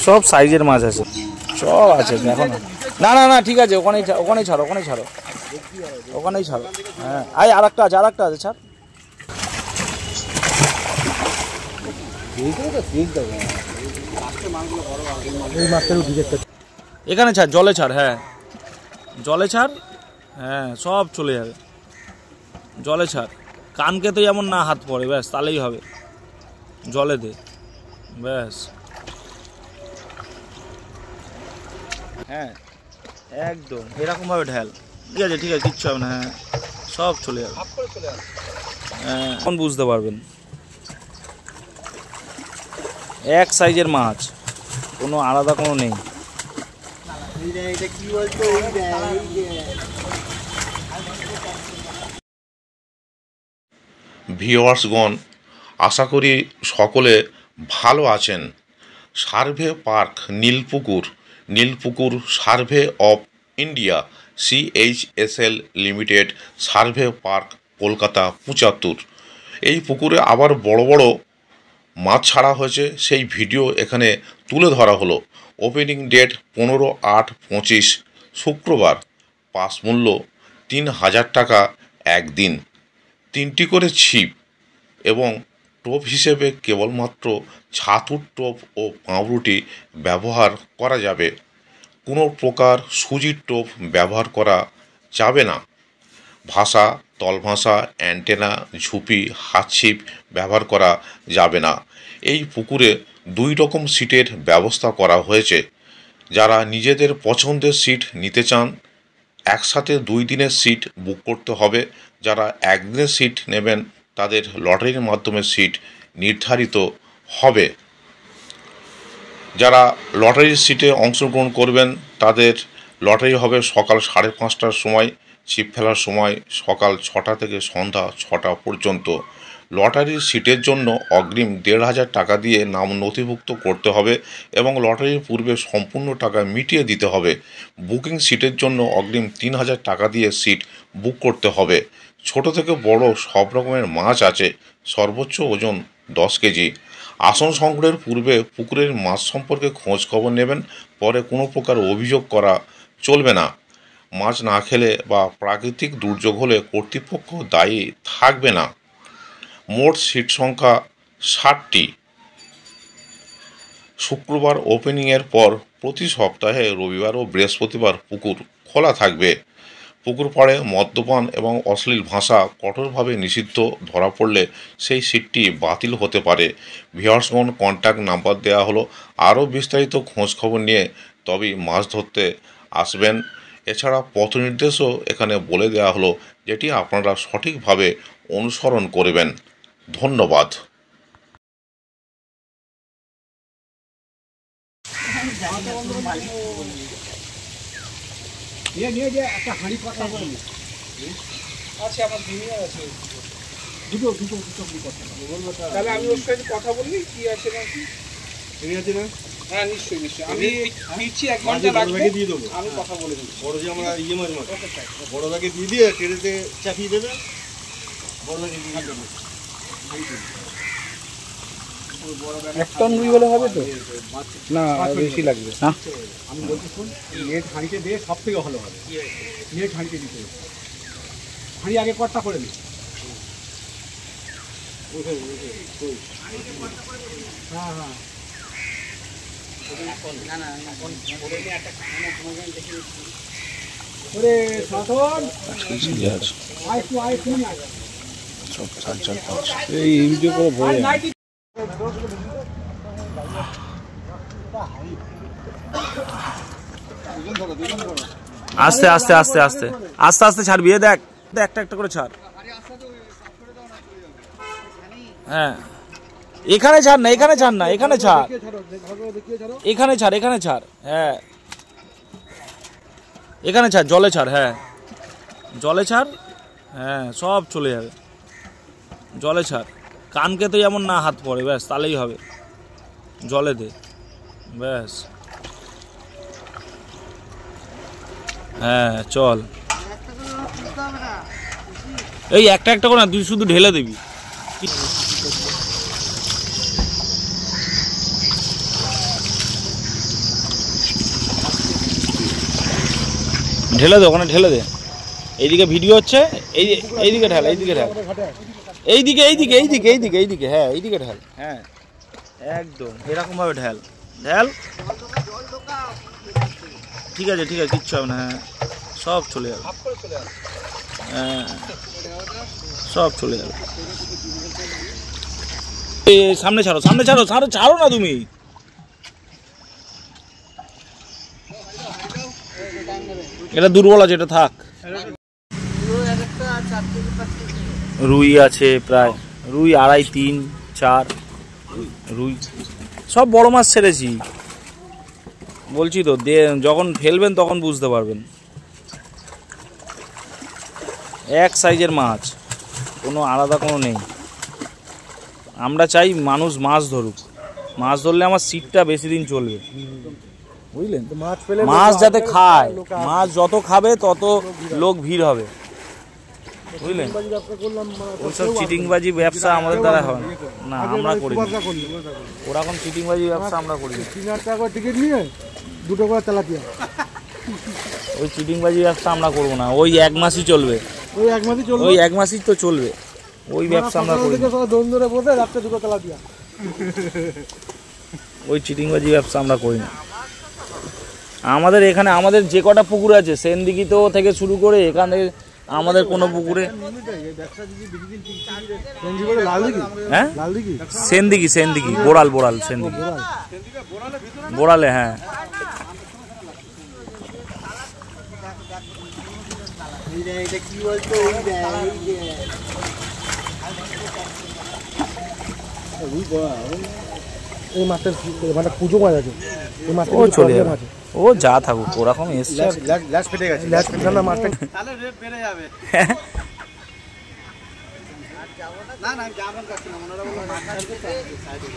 সব সাইজের মাছ আছে, সব আছে। দেখো না, না না ঠিক আছে, ওখানেই ছাড়ো, ওখানেই ছাড়ো, ওখানেই ছাড়ো। হ্যাঁ আর একটা আছে, ছাড়। এখানে ছাড়, জলে ছাড়। হ্যাঁ জলে ছাড়, হ্যাঁ সব চলে যাবে। জলে ছাড়, কানকে তো যেমন না হাত পড়ে, ব্যাস তাহলেই হবে। জলে দে, ব্যাস। হ্যাঁ একদম এরকম ভাবে ঢাল। ঠিক আছে কিচ্ছু হবে না। হ্যাঁ সব চলে যাবে। হ্যাঁ এখন বুঝতে পারবেন। এক সাইজের মাছ, কোনো আলাদা কোনো নেই। ভিউয়ার্সগণ, আশা করি সকলে ভালো আছেন। Survey park Nilpukur survey of India CHSL limited, survey park, Kolkata 75। এই পুকুরে আবার বড় বড় মাছ ছাড়া হয়েছে, সেই ভিডিও এখানে তুলে ধরা হলো। ওপেনিং ডেট 15/8/25, শুক্রবার। পাস মূল্য 3000 টাকা একদিন। 3টি করে ছিপ এবং টোপ হিসেবে কেবলমাত্র ছাতুর টোপ ও পাউরুটি ব্যবহার করা যাবে। কোনো প্রকার সুজির টোপ ব্যবহার করা যাবে না। ভাষা, তলভাষা, অ্যান্টেনা, ঝুপি, হাতছিপ ব্যবহার করা যাবে না। এই পুকুরে 2 রকম সিটের ব্যবস্থা করা হয়েছে। যারা নিজেদের পছন্দের সিট নিতে চান, একসাথে 2 দিনের সিট বুক করতে হবে। যারা একদিনের সিট নেবেন, তাদের লটারির মাধ্যমে সিট নির্ধারিত হবে। যারা লটারির সিটে অংশগ্রহণ করবেন, তাদের লটারি হবে সকাল 5:30টার সময়, ছিপ ফেলার সময় সকাল 6টা থেকে সন্ধ্যা 6টা পর্যন্ত। লটারির সিটের জন্য অগ্রিম 1500 টাকা দিয়ে নাম নথিভুক্ত করতে হবে এবং লটারির পূর্বে সম্পূর্ণ টাকা মিটিয়ে দিতে হবে। বুকিং সিটের জন্য অগ্রিম 3000 টাকা দিয়ে সিট বুক করতে হবে। ছোট থেকে বড় সব রকমের মাছ আছে। সর্বোচ্চ ওজন 10 কেজি। আসন সংগ্রহের পূর্বে পুকুরের মাছ সম্পর্কে খোঁজ খবর নেবেন। পরে কোনো প্রকার অভিযোগ করা চলবে না। মাছ না খেলে বা প্রাকৃতিক দুর্যোগ হলে কর্তৃপক্ষ দায়ী থাকবে না। মোট সিট সংখ্যা 60টি। শুক্রবার ওপেনিংয়ের পর প্রতি সপ্তাহে রবিবার ও বৃহস্পতিবার পুকুর খোলা থাকবে। পুকুর পাড়ে মদ্যপান এবং অশ্লীল ভাষা কঠোরভাবে নিষিদ্ধ। ধরা পড়লে সেই সিটটি বাতিল হতে পারে। ভিউয়ার্সগণ, কন্ট্যাক্ট নাম্বার দেওয়া হলো। আরও বিস্তারিত খোঁজ খবর নিয়ে তবেই মাছ ধরতে আসবেন। এছাড়া পথ নির্দেশও এখানে বলে দেওয়া হলো, যেটি আপনারা সঠিকভাবে অনুসরণ করবেন। ধন্যবাদ। একটা হাঁড়ি কথা বলি আছে, আমার জুনিয়র আছে, দুটো কথা তাহলে আমি ওর সাথে কথা বললি কি আছে না কি আছে না। হ্যাঁ নিশ্চয়ই আমি ফিরছি, 1 ঘন্টা লাগবে, দিয়ে দেবো। আমি কথা বলে দিচ্ছি। বড় যে আমরা মাছ বড় ব্যাগে দিয়ে দিয়ে ট্রেনেতে চাপিয়ে দেবে। বড় ব্যাগে দিয়ে দেবো। 1 টন রুই হলে হবে তো না, বেশি লাগবে। আমি বলছি শুন, নেট হাঁড়িতে দিয়ে সব থেকে ভালো হবে। নেট হাঁড়িতে দিতে হাঁড়ি আগে কটটা করে নি। হ্যাঁ হ্যাঁ ওরে সাধন এই ভিডিও করে ভয়। আস্তে আস্তে আস্তে আস্তে আস্তে আস্তে ছাড়বি। দেখ একটা একটা করে ছাড়। হ্যাঁ এখানে ছাড় না, এখানে ছাড় না, এখানে ছাড়, এখানে ছাড়, এখানে ছাড়। হ্যাঁ এখানে ছাড়, জলে ছাড়। হ্যাঁ জলে ছাড়, হ্যাঁ সব চলে যাবে। জলে ছাড়, কানকে তো যেমন না হাত পড়ে, ব্যাস তাহলেই হবে। জলে দে, ব্যাস। হ্যাঁ চল, এই একটা একটা করে না, তুই শুধু ঢেলে দিবি। ঢেলে দে ওখানে, ঢেলে দে। এইদিকে ভিডিও হচ্ছে, এইদিকে ঢাল, এইদিকে ঢাল, এইদিকে এইদিকে এইদিকে এইদিকে এইদিকে, হ্যাঁ এইদিকে ঢাল, হ্যাঁ একদম এরকম ভাবে ঢাল, ঢাল। ঠিক আছে ঠিক আছে, কিচ্ছু হবে না। হ্যাঁ সব চলে যাবে, হ্যাঁ সব চলে যাবে। এই সামনে ছাড়ো, সামনে ছাড়ো, ছাড়ো ছাড়ো না তুমি। এটা দুর্বল আছে, এটা থাক। রুই আছে প্রায়, রুই 2.5, 3, 4 রুই, সব বড় মাছ ছেড়েছি বলছি তো। যখন ফেলবেন তখন বুঝতে পারবেন, এক সাইজের মাছ, কোনো আলাদা কোনো নেই। আমরা চাই মানুষ মাছ ধরুক, মাছ ধরলে আমার সিটটা বেশি দিন চলবে, বুঝলেন? মাছ যাতে খায়, মাছ যত খাবে তত লোক ভিড় হবে, বুঝলেন? ওইসব চিটিংবাজি ব্যবসা আমাদের দ্বারা হয় না, আমরা করি না। ওরকম চিটিংবাজি ব্যবসা আমরা করি না। 3,000 টাকা করে টিকিট নিয়ে 2টো করে তেলাপিয়া, ওই চিটিংবাজি ব্যবসা আমরা করবো না। ওই 1 মাসই চলবে, ওই 1 মাসই চলবে, ওই 1 মাসই তো চলবে, ওই ব্যবসা আমরা করি না। দোন ধরে বসে রাত্রে 2টো তেলাপিয়া, ওই চিটিংবাজি ব্যবসা আমরা করি না। আমাদের এখানে আমাদের যে কটা পুকুর আছে, সেনদিঘিতে থেকে শুরু করে এখানে আমাদের কোনো পুকুরে, হ্যাঁ সেনদিঘি, সেনদিঘি বোড়াল, বোড়াল সেনদিঘি, বোড়ালে, হ্যাঁ এই মাছটা মানে পুজো মাছ আছে, এই মাছটা ও চলে যাবে, ও যা থাকুক ওরকম এসছে। ল্যাস ফেটে গেছে, ল্যাস ফেটে না মাছটা, তাহলে রেট বেড়ে যাবে। না না যাবেন কাছে না, ওনারা বলে মাছ আসবে সাইডে।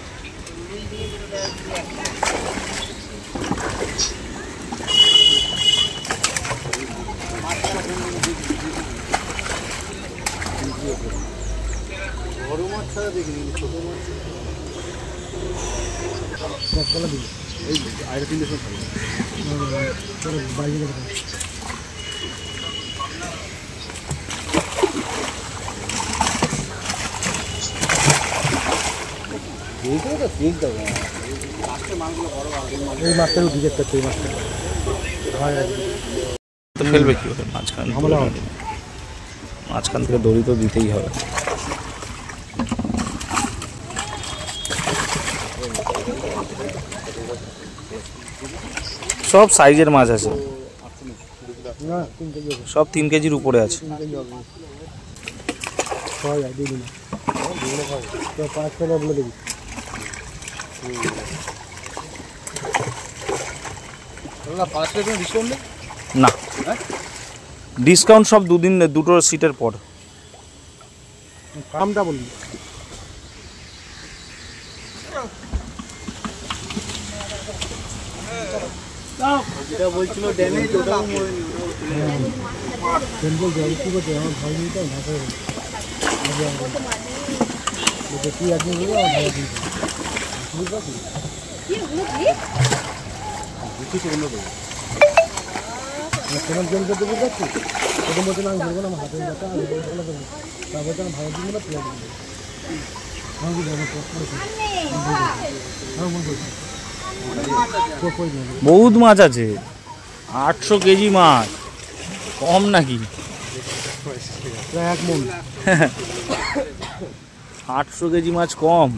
বড় মাছ ছাড়া দেখিনি, ছোট মাছ সবগুলো দিই। এই আইটা 300 থাকবে, চলো বাইরে যাবো। এই মাছটাও ভিজে করতে, এই মাছটা তো ফেলবে কি হবে মাঝখান, মাঝখান থেকে দড়ি তো দিতেই হবে। সব সাইজের মাছ আছে, সব 3 কেজির উপরে আছে। 5 টাকা বলে দেবি। না ডিসকাউন্ট সব দুদিন, দুটো সিটের পর। দামটা বলবি, যেটা বলছিল ড্যামেজ ওটাও টেম্পল জল কি করতে আমার ভয় নেই, তো ভাষা কি আপনি বলবো আমার ভয় নেই, বুঝতে পারছি কিছু বললো তো কেমন গেম করতে বুঝতে পারছি। প্রথম বছর আমি ধরবো না, আমার হাতে ব্যথা, আমি দেবো, তারপর তো আমি ভালো দিব না, প্লেয়ার দিব, আমি বহুত মাছ আছে, 800 কেজি মাছ, কম নাকি? প্রায় 1 মণ। 800 কেজি মাছ কম,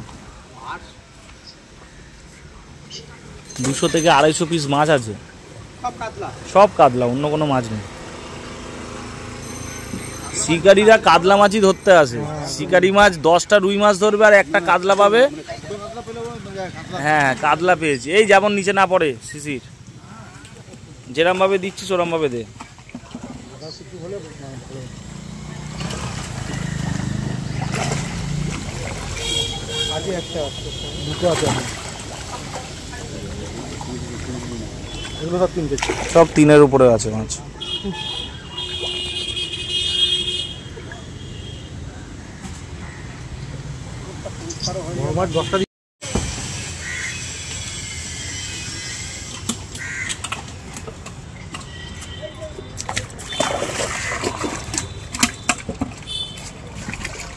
200 থেকে 250 পিস মাছ আছে, সব কাতলা, অন্য কোনো মাছ নেই। শিকারীরা কাতলা মাছই ধরতে আসে, শিকারি মাছ 10টা রুই মাছ ধরবে আর একটা কাতলা পাবে। হ্যাঁ কাতলা পেয়েছি, এই যেমন নিচে না পড়ে শিশির, যেরম ভাবে দিচ্ছিস ওরম ভাবে দে। আগে একটা দুটো আছে, এগুলো সব 3 কেজি, সব 3-এর উপরে আছে মাছ। বড় মাছ 10টা।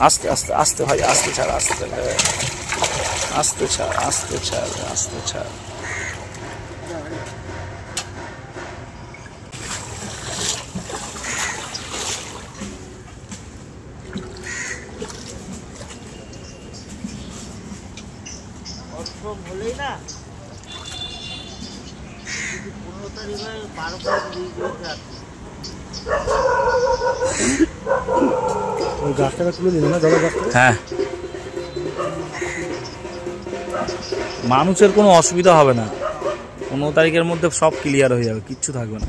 আস্তে আস্তে আস্তে ভাই, আস্তে ছাড়, আস্তে আস্তে ছাড়, আস্তে ছাড়, আস্তে ছাড়। বলেই না 15 তারিখে 12 ওই গাছটাকে তুলে দিন না, জলের গাছটা। হ্যাঁ, মানুষের কোনো অসুবিধা হবে না, 15 তারিখের মধ্যে সব ক্লিয়ার হয়ে যাবে, কিচ্ছু থাকবে না।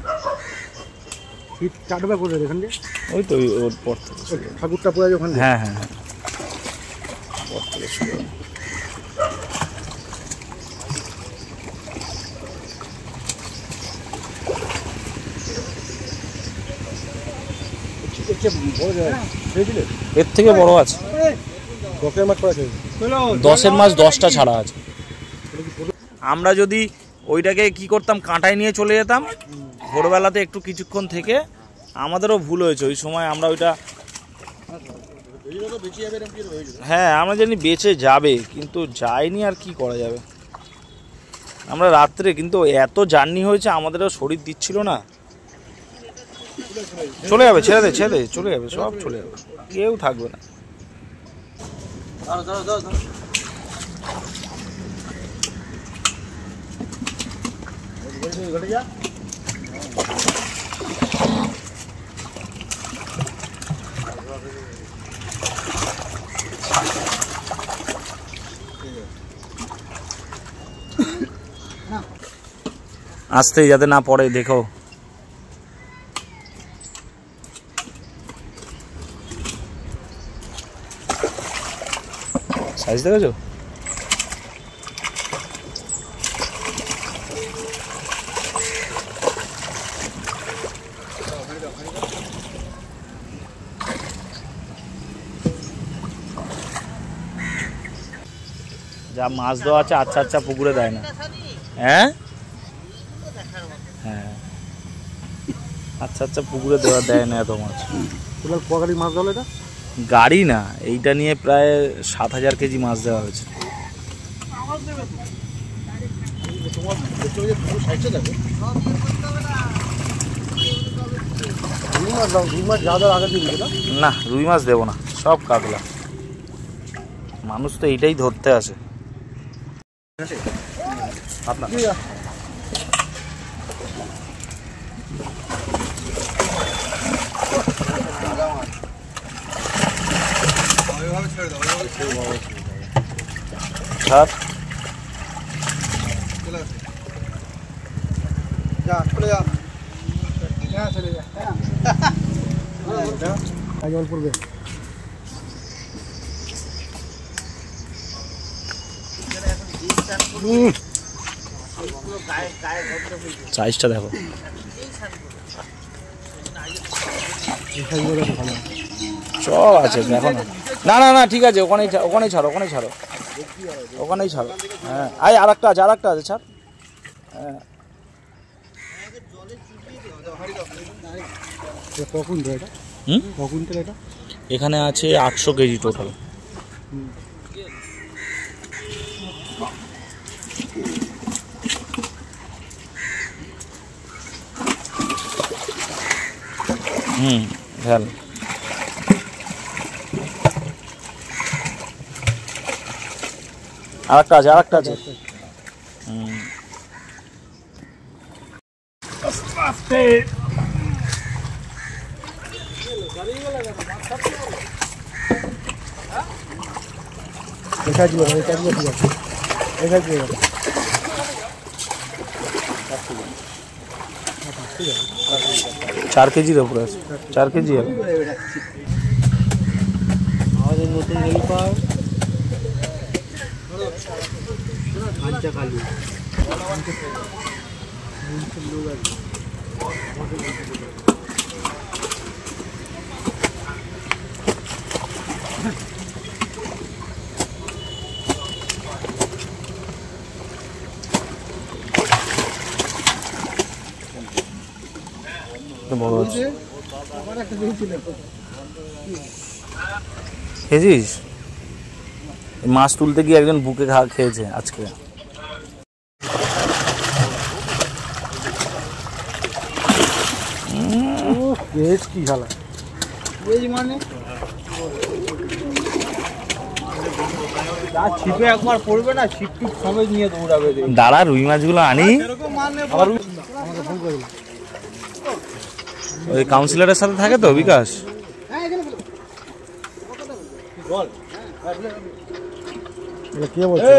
শীত চাটবে করে এখান দিয়ে, ওই তো ওর পর থেকে শুরু। ঠাকুরটা পড়ে আছে ওখানে। হ্যাঁ হ্যাঁ হ্যাঁ, পর থেকে শুরু। এর থেকে বড় আছে, 10 মাছ পড়েছে, 10-এর মাছ 10টা ছাড়া আছে। আমরা যদি ওইটাকে কি করতাম, কাঁটায় নিয়ে চলে যেতাম ভোরবেলাতে একটু কিছুক্ষণ থেকে, আমাদেরও ভুল হয়েছে ওই সময়। আমরা ওইটা, হ্যাঁ আমরা জানি বেঁচে যাবে, কিন্তু যায়নি, আর কি করা যাবে। আমরা রাত্রে কিন্তু এত জার্নি হয়েছে, আমাদেরও শরীর দিচ্ছিল না। চলে যাবে, ছেড়ে দে ছেড়ে দে, চলে যাবে, সব চলে যাবে, কেউ থাকবে না। আসতে যাতে না পড়ে, দেখো। সাইজ দেখেছো? যা মাছ দেওয়া আছে আচ্ছা আচ্ছা পুকুরে দেয় না। হ্যাঁ হ্যাঁ, আচ্ছা আচ্ছা পুকুরে দেয় না এত মাছ। গাড়ি মাছ ধরলো এটা, গাড়ি না, এইটা নিয়ে প্রায় 7000 কেজি মাছ দেওয়া হয়েছে। না রুই মাছ দেবো না, সব কাতলা। মানুষ তো এইটাই ধরতে আসে। আপনার ছাড়, চলে যা, চলে যা, জল পড়বে। সাইজটা দেখো, সব আছে দেখো না। না না না ঠিক আছে, ওখানেই ওখানেই ছাড়ো, ওখানেই ছাড়ো, ওখানেই ছাড়ো। হ্যাঁ আয়, আর একটা আছে ছাড়। হ্যাঁ এখানে আছে 800 কেজি টোটাল। ঢাল। আরেকটা আছে। চার কেজির উপরে আছে, 4 কেজি হবে। আমাদের নতুন হেল্পার বড় হচ্ছে খেয়েছিস? মাছ তুলতে গিয়ে একজন বুকে খেয়েছে আজকে। কি খেলা মানে ছিপে একবার পড়বে না, ছিপ টিপ সবাই নিয়ে দৌড়াবে। দাঁড়া, রুই মাছগুলো আনি। ওই কাউন্সিলরের সাথে থাকে তো বিকাশ। কে বলছে?